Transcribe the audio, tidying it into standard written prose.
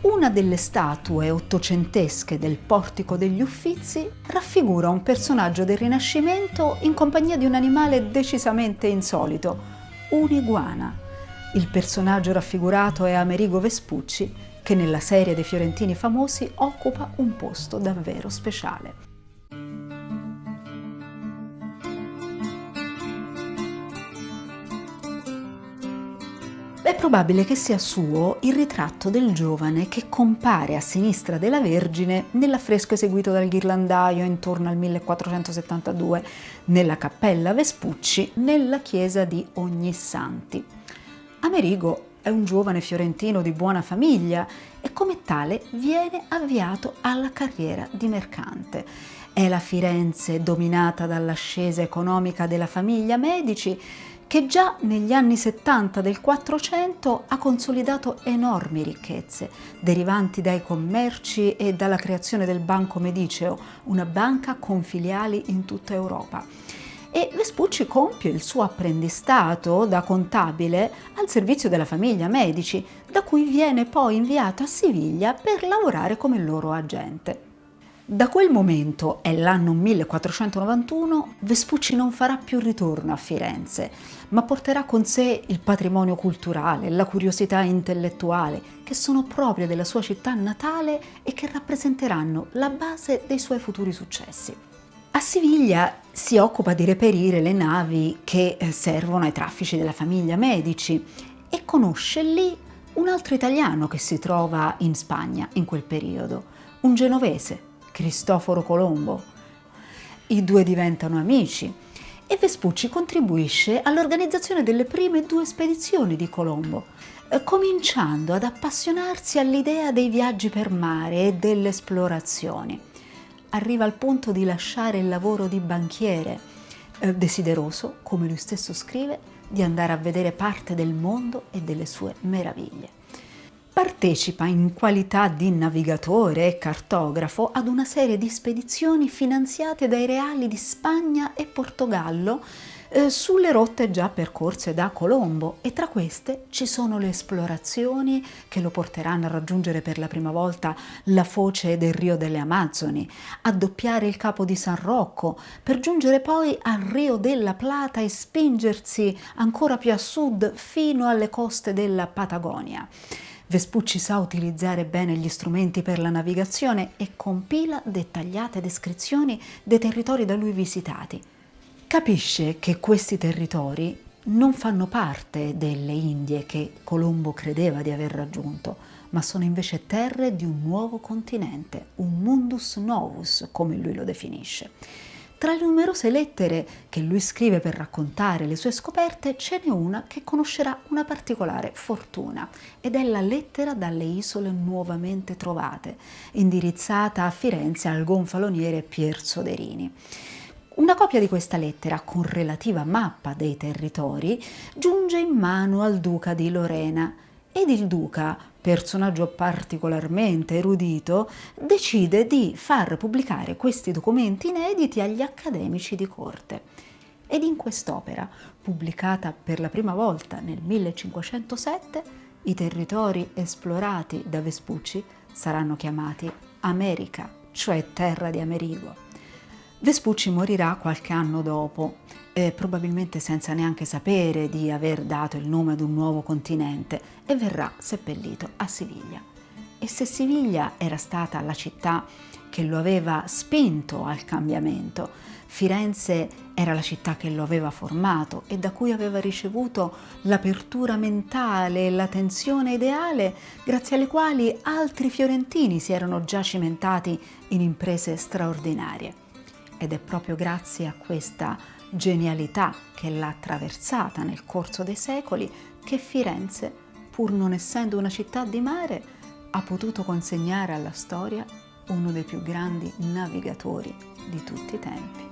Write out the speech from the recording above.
Una delle statue ottocentesche del Portico degli Uffizi raffigura un personaggio del Rinascimento in compagnia di un animale decisamente insolito, un'iguana. Il personaggio raffigurato è Amerigo Vespucci, che nella serie dei fiorentini famosi occupa un posto davvero speciale. È probabile che sia suo il ritratto del giovane che compare a sinistra della Vergine nell'affresco eseguito dal ghirlandaio intorno al 1472 nella Cappella Vespucci nella chiesa di Ognissanti. Amerigo è un giovane fiorentino di buona famiglia e come tale viene avviato alla carriera di mercante. È la Firenze dominata dall'ascesa economica della famiglia Medici che già negli anni 70 del 400 ha consolidato enormi ricchezze derivanti dai commerci e dalla creazione del Banco Mediceo, una banca con filiali in tutta Europa. E Vespucci compie il suo apprendistato da contabile al servizio della famiglia Medici, da cui viene poi inviato a Siviglia per lavorare come loro agente. Da quel momento, è l'anno 1491, Vespucci non farà più ritorno a Firenze, ma porterà con sé il patrimonio culturale, la curiosità intellettuale, che sono proprie della sua città natale e che rappresenteranno la base dei suoi futuri successi. A Siviglia si occupa di reperire le navi che servono ai traffici della famiglia Medici e conosce lì un altro italiano che si trova in Spagna in quel periodo, un genovese, Cristoforo Colombo. I due diventano amici e Vespucci contribuisce all'organizzazione delle prime due spedizioni di Colombo, cominciando ad appassionarsi all'idea dei viaggi per mare e delle esplorazioni. Arriva al punto di lasciare il lavoro di banchiere, desideroso, come lui stesso scrive, di andare a vedere parte del mondo e delle sue meraviglie. Partecipa in qualità di navigatore e cartografo ad una serie di spedizioni finanziate dai reali di Spagna e Portogallo sulle rotte già percorse da Colombo, e tra queste ci sono le esplorazioni che lo porteranno a raggiungere per la prima volta la foce del Rio delle Amazzoni, a doppiare il Capo di San Rocco, per giungere poi al Rio della Plata e spingersi ancora più a sud fino alle coste della Patagonia. Vespucci sa utilizzare bene gli strumenti per la navigazione e compila dettagliate descrizioni dei territori da lui visitati. Capisce che questi territori non fanno parte delle Indie che Colombo credeva di aver raggiunto, ma sono invece terre di un nuovo continente, un mundus novus, come lui lo definisce. Tra le numerose lettere che lui scrive per raccontare le sue scoperte, ce n'è una che conoscerà una particolare fortuna, ed è la lettera dalle isole nuovamente trovate, indirizzata a Firenze al gonfaloniere Pier Soderini. Una copia di questa lettera, con relativa mappa dei territori, giunge in mano al duca di Lorena, ed il duca, personaggio particolarmente erudito, decide di far pubblicare questi documenti inediti agli accademici di corte. Ed in quest'opera, pubblicata per la prima volta nel 1507, i territori esplorati da Vespucci saranno chiamati America, cioè terra di Amerigo. Vespucci morirà qualche anno dopo, probabilmente senza neanche sapere di aver dato il nome ad un nuovo continente, e verrà seppellito a Siviglia. E se Siviglia era stata la città che lo aveva spinto al cambiamento, Firenze era la città che lo aveva formato e da cui aveva ricevuto l'apertura mentale e la tensione ideale, grazie alle quali altri fiorentini si erano già cimentati in imprese straordinarie. Ed è proprio grazie a questa genialità che l'ha attraversata nel corso dei secoli che Firenze, pur non essendo una città di mare, ha potuto consegnare alla storia uno dei più grandi navigatori di tutti i tempi.